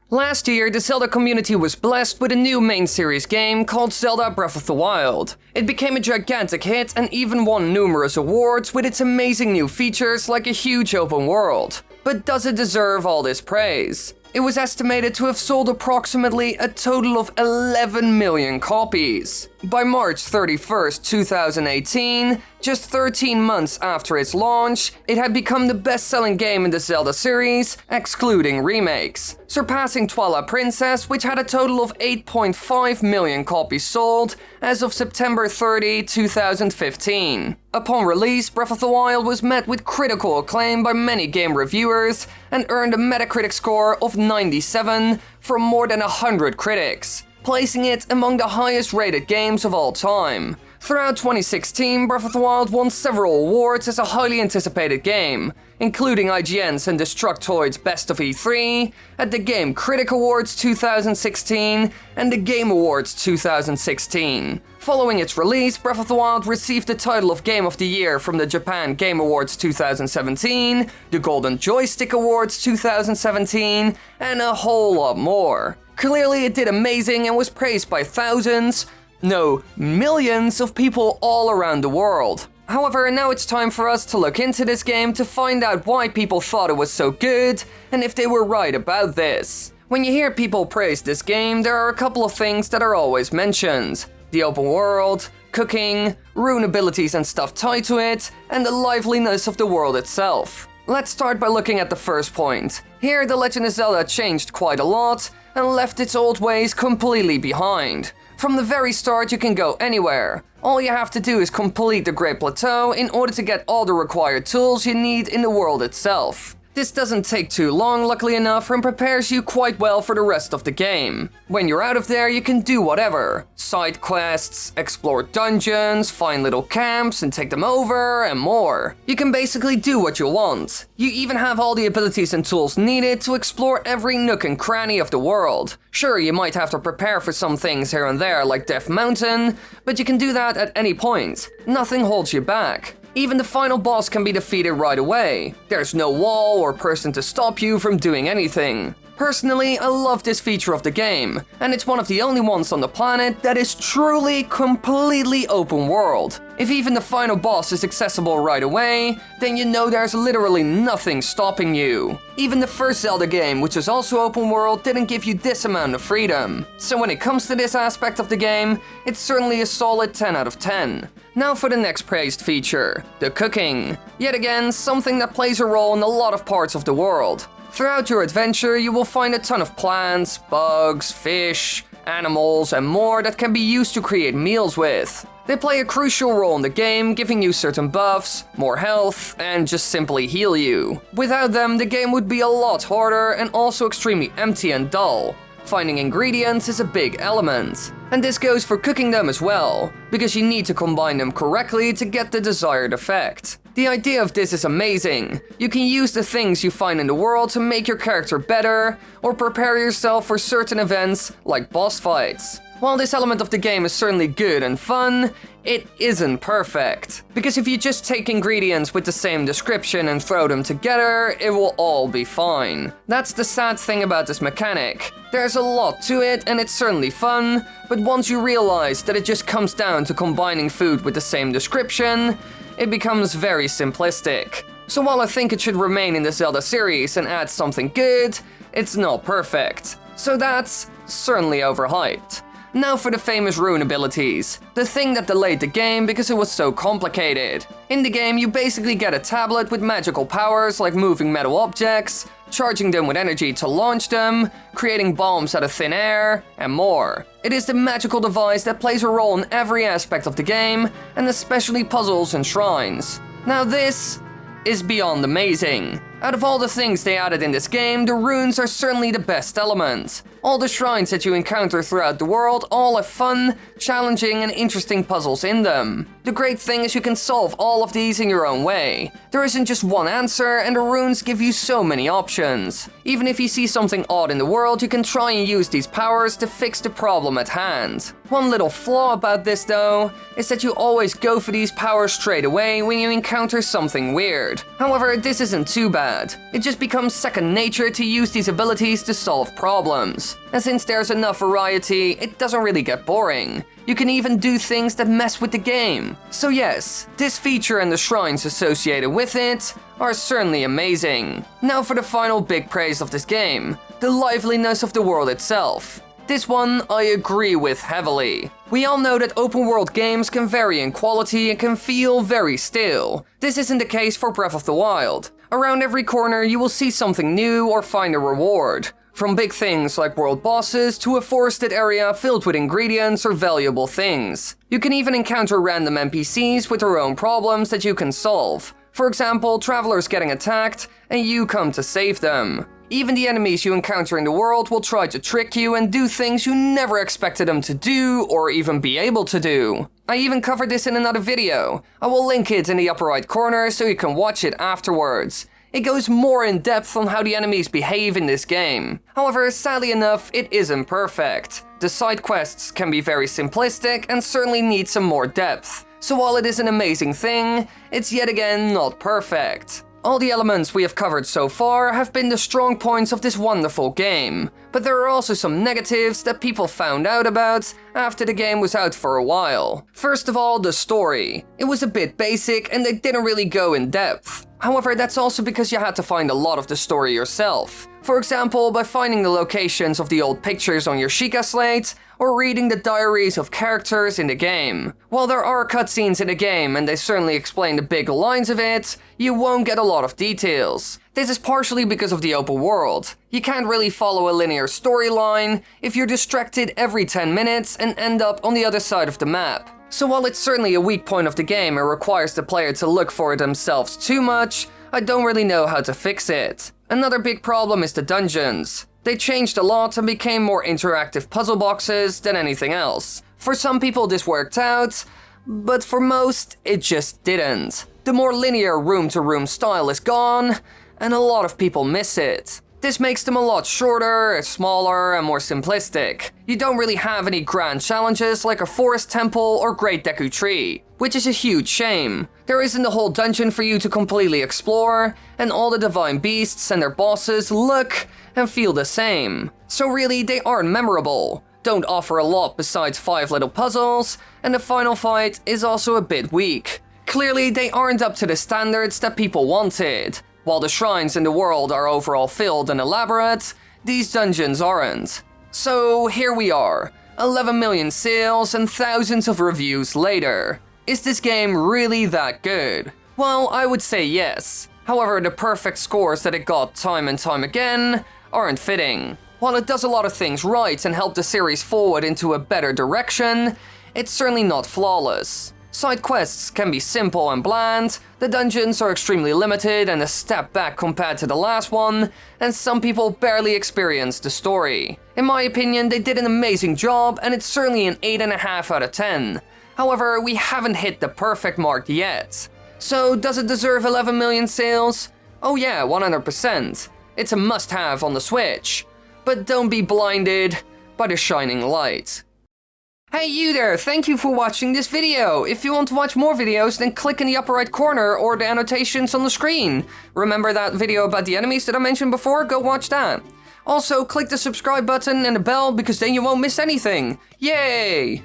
Last year, the Zelda community was blessed with a new main series game called Zelda Breath of the Wild. It became a gigantic hit and even won numerous awards with its amazing new features like a huge open world. But does it deserve all this praise? It was estimated to have sold approximately a total of 11 million copies. By March 31st, 2018, just 13 months after its launch, it had become the best-selling game in the Zelda series, excluding remakes, surpassing Twilight Princess, which had a total of 8.5 million copies sold as of September 30, 2015. Upon release, Breath of the Wild was met with critical acclaim by many game reviewers and earned a Metacritic score of 97 from more than 100 critics, placing it among the highest-rated games of all time. Throughout 2016, Breath of the Wild won several awards as a highly anticipated game, including IGN's and Destructoid's Best of E3, at the Game Critic Awards 2016, and the Game Awards 2016. Following its release, Breath of the Wild received the title of Game of the Year from the Japan Game Awards 2017, the Golden Joystick Awards 2017, and a whole lot more. Clearly, it did amazing and was praised by thousands, no, millions of people all around the world. However, now it's time for us to look into this game to find out why people thought it was so good, and if they were right about this. When you hear people praise this game, there are a couple of things that are always mentioned. The open world, cooking, rune abilities and stuff tied to it, and the liveliness of the world itself. Let's start by looking at the first point. Here, The Legend of Zelda changed quite a lot, and left its old ways completely behind. From the very start, you can go anywhere. All you have to do is complete the Great Plateau in order to get all the required tools you need in the world itself. This doesn't take too long, luckily enough, and prepares you quite well for the rest of the game. When you're out of there, you can do whatever. Side quests, explore dungeons, find little camps and take them over, and more. You can basically do what you want. You even have all the abilities and tools needed to explore every nook and cranny of the world. Sure, you might have to prepare for some things here and there, like Death Mountain, but you can do that at any point. Nothing holds you back. Even the final boss can be defeated right away. There's no wall or person to stop you from doing anything. Personally, I love this feature of the game, and it's one of the only ones on the planet that is truly, completely open world. If even the final boss is accessible right away, then you know there's literally nothing stopping you. Even the first Zelda game, which was also open world, didn't give you this amount of freedom. So when it comes to this aspect of the game, it's certainly a solid 10 out of 10. Now for the next praised feature, the cooking. Yet again, something that plays a role in a lot of parts of the world. Throughout your adventure, you will find a ton of plants, bugs, fish, animals, and more that can be used to create meals with. They play a crucial role in the game, giving you certain buffs, more health, and just simply heal you. Without them, the game would be a lot harder and also extremely empty and dull. Finding ingredients is a big element. And this goes for cooking them as well, because you need to combine them correctly to get the desired effect. The idea of this is amazing. You can use the things you find in the world to make your character better, or prepare yourself for certain events like boss fights. While this element of the game is certainly good and fun, it isn't perfect. Because if you just take ingredients with the same description and throw them together, it will all be fine. That's the sad thing about this mechanic. There's a lot to it and it's certainly fun, but once you realize that it just comes down to combining food with the same description, it becomes very simplistic. So while I think it should remain in the Zelda series and add something good, it's not perfect. So that's certainly overhyped. Now for the famous rune abilities, the thing that delayed the game because it was so complicated. In the game, you basically get a tablet with magical powers like moving metal objects, charging them with energy to launch them, creating bombs out of thin air, and more. It is the magical device that plays a role in every aspect of the game, and especially puzzles and shrines. Now this is beyond amazing. Out of all the things they added in this game, the runes are certainly the best element. All the shrines that you encounter throughout the world all have fun, challenging and interesting puzzles in them. The great thing is you can solve all of these in your own way. There isn't just one answer and the runes give you so many options. Even if you see something odd in the world, you can try and use these powers to fix the problem at hand. One little flaw about this though, is that you always go for these powers straight away when you encounter something weird. However, this isn't too bad. bad. It just becomes second nature to use these abilities to solve problems. And since there's enough variety, it doesn't really get boring. You can even do things that mess with the game. So yes, this feature and the shrines associated with it are certainly amazing. Now for the final big praise of this game, the liveliness of the world itself. This one I agree with heavily. We all know that open world games can vary in quality and can feel very still. This isn't the case for Breath of the Wild. Around every corner you will see something new or find a reward. From big things like world bosses to a forested area filled with ingredients or valuable things. You can even encounter random NPCs with their own problems that you can solve. For example, travelers getting attacked and you come to save them. Even the enemies you encounter in the world will try to trick you and do things you never expected them to do or even be able to do. I even covered this in another video. I will link it in the upper right corner so you can watch it afterwards. It goes more in depth on how the enemies behave in this game. However, sadly enough, it isn't perfect. The side quests can be very simplistic and certainly need some more depth. So while it is an amazing thing, it's yet again not perfect. All the elements we have covered so far have been the strong points of this wonderful game, but there are also some negatives that people found out about after the game was out for a while. First of all, the story. It was a bit basic and they didn't really go in depth. However, that's also because you had to find a lot of the story yourself. For example, by finding the locations of the old pictures on your Sheikah slate, or reading the diaries of characters in the game. While there are cutscenes in the game and they certainly explain the big lines of it, you won't get a lot of details. This is partially because of the open world. You can't really follow a linear storyline if you're distracted every 10 minutes and end up on the other side of the map. So while it's certainly a weak point of the game and requires the player to look for it themselves too much, I don't really know how to fix it. Another big problem is the dungeons. They changed a lot and became more interactive puzzle boxes than anything else. For some people this worked out, but for most it just didn't. The more linear room-to-room style is gone, and a lot of people miss it. This makes them a lot shorter, smaller, and more simplistic. You don't really have any grand challenges like a forest temple or Great Deku Tree, which is a huge shame. There isn't a whole dungeon for you to completely explore, and all the divine beasts and their bosses look and feel the same. So really, they aren't memorable, don't offer a lot besides 5 little puzzles, and the final fight is also a bit weak. Clearly, they aren't up to the standards that people wanted. While the shrines in the world are overall filled and elaborate, these dungeons aren't. So here we are, 11 million sales and thousands of reviews later. Is this game really that good? Well, I would say yes. However, the perfect scores that it got time and time again aren't fitting. While it does a lot of things right and helped the series forward into a better direction, it's certainly not flawless. Side quests can be simple and bland, the dungeons are extremely limited and a step back compared to the last one, and some people barely experience the story. In my opinion, they did an amazing job and it's certainly an 8.5 out of 10. However, we haven't hit the perfect mark yet. So does it deserve 11 million sales? Oh yeah, 100%. It's a must-have on the Switch. But don't be blinded by the shining light. Hey you there, thank you for watching this video. If you want to watch more videos, then click in the upper right corner or the annotations on the screen. Remember that video about the enemies that I mentioned before? Go watch that. Also, click the subscribe button and the bell because then you won't miss anything. Yay!